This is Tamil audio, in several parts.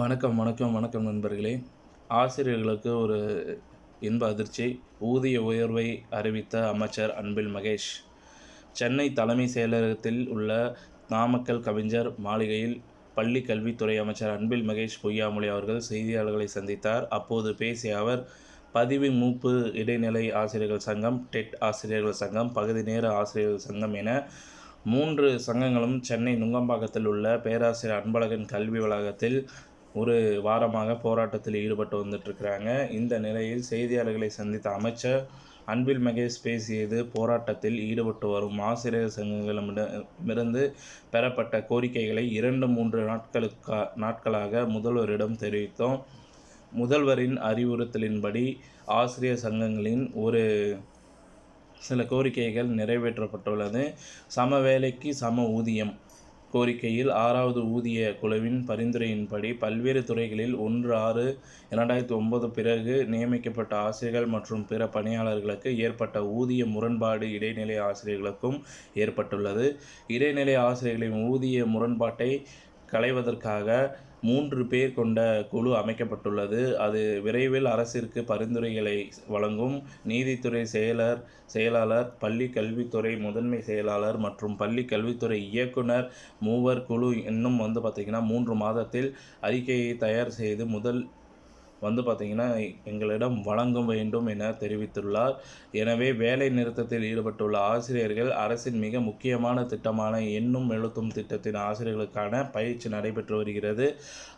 வணக்கம் நண்பர்களே. ஆசிரியர்களுக்கு ஒரு இன்ப அதிர்ச்சி. ஊதிய உயர்வை அறிவித்த அமைச்சர் அன்பில் மகேஷ். சென்னை தலைமைச் செயலகத்தில் உள்ள நாமக்கல் கவிஞர் மாளிகையில் பள்ளி கல்வித்துறை அமைச்சர் அன்பில் மகேஷ் பொய்யாமொழி அவர்கள் செய்தியாளர்களை சந்தித்தார். அப்போது பேசிய அவர், பதிவு மூப்பு இடைநிலை ஆசிரியர்கள் சங்கம், டெட் ஆசிரியர்கள் சங்கம், பகுதி நேர ஆசிரியர்கள் சங்கம் என 3 சங்கங்களும் சென்னை நுங்கம்பாக்கத்தில் உள்ள பேராசிரியர் அன்பழகன் கல்வி வளாகத்தில் ஒரு வாரமாக போராட்டத்தில் ஈடுபட்டு வந்துட்டுருக்கிறாங்க. இந்த நிலையில் செய்தியாளர்களை சந்தித்த அமைச்சர் அன்பில் மகேஷ் பேசியது, போராட்டத்தில் ஈடுபட்டு வரும் ஆசிரியர் சங்கங்களிடமிருந்து பெறப்பட்ட கோரிக்கைகளை 2-3 நாட்களாக முதல்வரிடம் தெரிவித்தோம். முதல்வரின் அறிவுறுத்தலின்படி ஆசிரியர் சங்கங்களின் சில கோரிக்கைகள் நிறைவேற்றப்பட்டுள்ளது. சம வேலைக்கு சம ஊதியம் கோரிக்கையில் 6வது ஊதிய குழுவின் பரிந்துரையின்படி பல்வேறு துறைகளில் 1/6/2009 பிறகு நியமிக்கப்பட்ட ஆசிரியர்கள் மற்றும் பிற பணியாளர்களுக்கு ஏற்பட்ட ஊதிய முரண்பாடு இடைநிலை ஆசிரியர்களுக்கும் ஏற்பட்டுள்ளது. இடைநிலை ஆசிரியர்களின் ஊதிய முரண்பாட்டை களைவதற்காக 3 பேர் கொண்ட குழு அமைக்கப்பட்டுள்ளது. அது விரைவில் அரசிற்கு பரிந்துரைகளை வழங்கும். நீதித்துறை செயலாளர், பள்ளி கல்வித்துறை முதன்மை செயலாளர் மற்றும் பள்ளி கல்வித்துறை இயக்குனர் மூவர் குழு இன்னும் 3 மாதத்தில் அறிக்கையை தயார் செய்து எங்களிடம் வழங்க வேண்டும் என தெரிவித்துள்ளார். எனவே வேலை நிறுத்தத்தில் ஈடுபட்டுள்ள ஆசிரியர்கள், அரசின் மிக முக்கியமான திட்டமான எண்ணும் எழுத்தும் திட்டத்தின் ஆசிரியர்களுக்கான பயிற்சி நடைபெற்று வருகிறது.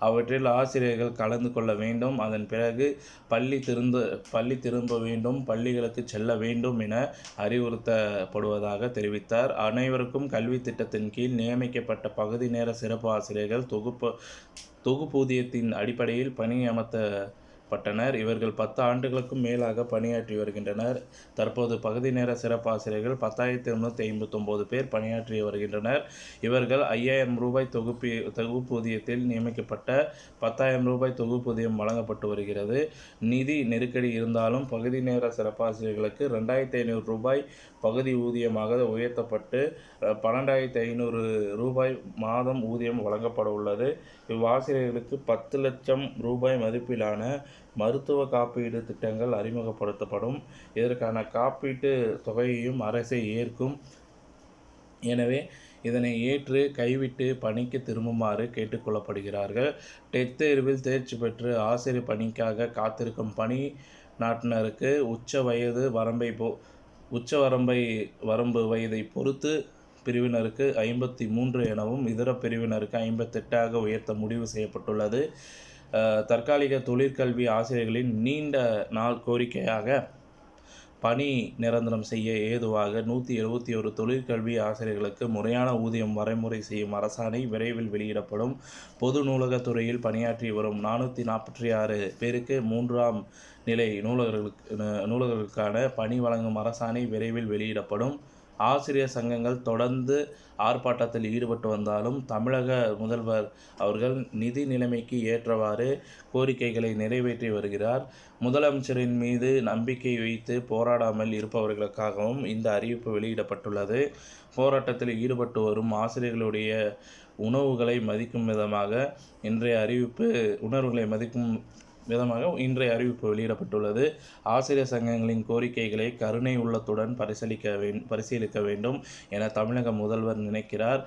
அவற்றில் ஆசிரியர்கள் கலந்து கொள்ள வேண்டும். அதன் பிறகு பள்ளி திரும்ப வேண்டும், பள்ளிகளுக்கு செல்ல வேண்டும் என அறிவுறுத்தப்படுவதாக தெரிவித்தார். அனைவருக்கும் கல்வி திட்டத்தின் கீழ் நியமிக்கப்பட்ட பகுதி நேர சிறப்பு ஆசிரியர்கள் தொகுப்பூதியத்தின் அடிப்படையில் பணியமர்த்தப்பட்டனர். இவர்கள் 10 ஆண்டுகளுக்கும் மேலாக பணியாற்றி வருகின்றனர். தற்போது பகுதி நேர சிறப்பு ஆசிரியர்கள் 10,259 பேர் பணியாற்றி வருகின்றனர். இவர்கள் ரூ. 5,000 தொகுப்பூதியத்தில் நியமிக்கப்பட்ட ரூ. 10,000 தொகுப்பூதியம் வழங்கப்பட்டு வருகிறது. நிதி நெருக்கடி இருந்தாலும் பகுதி நேர சிறப்பாசிரியர்களுக்கு ரூ. 2,500 பகுதி ஊதியமாக உயர்த்தப்பட்டு ரூ. 12,500 மாதம் ஊதியம் வழங்கப்பட உள்ளது. இவ்வாசிரியர்களுக்கு ரூ. 10,00,000 மதிப்பிலான மருத்துவ காப்பீடு திட்டங்கள் அறிமுகப்படுத்தப்படும். இதற்கான காப்பீட்டு தொகையையும் அரசே ஏற்கும். எனவே இதனை ஏற்று கைவிட்டு பணிக்கு திரும்புமாறு கேட்டுக்கொள்ளப்படுகிறார்கள். டெட் தேர்வில் தேர்ச்சி பெற்று ஆசிரியர் பணிக்காக காத்திருக்கும் பணியாளர்களுக்கு வரம்பு வயதை பொறுத்து பிரிவினருக்கு 53 எனவும் இதர பிரிவினருக்கு 58 உயர்த்த முடிவு செய்யப்பட்டுள்ளது. தற்காலிக தொழிற்கல்வி ஆசிரியர்களின் நீண்ட நாள் கோரிக்கையாக பணி நிரந்தரம் செய்ய ஏதுவாக 171 தொழிற்கல்வி ஆசிரியர்களுக்கு முறையான ஊதியம் வரைமுறை செய்யும் அரசாணை விரைவில் வெளியிடப்படும். பொது நூலகத் துறையில் பணியாற்றி வரும் 446 பேருக்கு 3ஆம் நிலை நூலகர்களுக்கான பணி வழங்கும் அரசாணை விரைவில் வெளியிடப்படும். ஆசிரியர் சங்கங்கள் தொடர்ந்து ஆர்ப்பாட்டத்தில் ஈடுபட்டு வந்தாலும் தமிழக முதல்வர் அவர்கள் நிதி நிலைமைக்கு ஏற்றவாறு கோரிக்கைகளை நிறைவேற்றி வருகிறார். முதலமைச்சரின் மீது நம்பிக்கை வைத்து போராடாமல் இருப்பவர்களுக்காகவும் இந்த அறிவிப்பு வெளியிடப்பட்டுள்ளது. போராட்டத்தில் ஈடுபட்டு வரும் ஆசிரியர்களுடைய உணர்வுகளை மதிக்கும் விதமாக இன்றைய அறிவிப்பு வெளியிடப்பட்டுள்ளது. ஆசிரியர் சங்கங்களின் கோரிக்கைகளை கருணை உள்ளத்துடன் பரிசீலிக்க வேண்டும் என தமிழக முதல்வர் நினைக்கிறார்.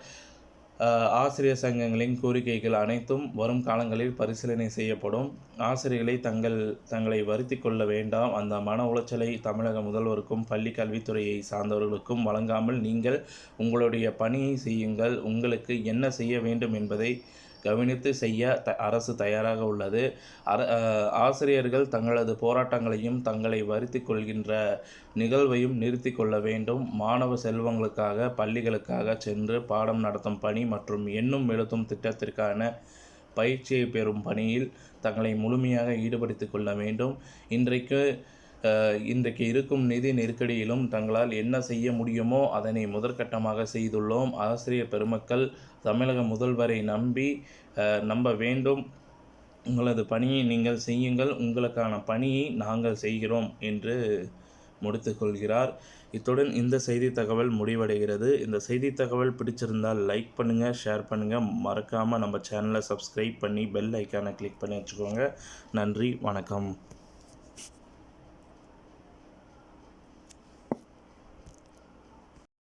ஆசிரியர் சங்கங்களின் கோரிக்கைகள் அனைத்தும் வரும் காலங்களில் பரிசீலனை செய்யப்படும். ஆசிரியர்களை தங்களை வருத்திக் கொள்ள வேண்டாம். அந்த மன உளைச்சலை தமிழக முதல்வருக்கும் பள்ளி கல்வித்துறையை சார்ந்தவர்களுக்கும் வழங்காமல் நீங்கள் உங்களுடைய பணியை செய்யுங்கள். உங்களுக்கு என்ன செய்ய வேண்டும் என்பதை கவனித்து செய்ய அரசு தயாராக உள்ளது. ஆசிரியர்கள் தங்களது போராட்டங்களையும் தங்களை வருத்திக் கொள்கின்ற நிகழ்வையும் நிறுத்தி கொள்ள வேண்டும். மாணவ செல்வங்களுக்காக பள்ளிகளுக்காக சென்று பாடம் நடத்தும் பணி மற்றும் எண்ணும் எழுத்தும் திட்டத்திற்கான பயிற்சியை பெறும் பணியில் தங்களை முழுமையாக ஈடுபடுத்திக் கொள்ள வேண்டும். இன்றைக்கு இருக்கும் நிதி நெருக்கடியிலும் தங்களால் என்ன செய்ய முடியுமோ அதனை முதற்கட்டமாக செய்துள்ளோம். ஆசிரியர் பெருமக்கள் தமிழக முதல்வரை நம்ப வேண்டும். உங்களது பணியை நீங்கள் செய்யுங்கள், உங்களுக்கான பணியை நாங்கள் செய்கிறோம் என்று முடித்துக்கொள்கிறார். இத்துடன் இந்த செய்தி தகவல் முடிவடைகிறது. இந்த செய்தி தகவல் பிடிச்சிருந்தால் லைக் பண்ணுங்கள், ஷேர் பண்ணுங்கள். மறக்காமல் நம்ம சேனலை சப்ஸ்கிரைப் பண்ணி பெல் ஐக்கானை கிளிக் பண்ணி வச்சுக்கோங்க. நன்றி, வணக்கம்.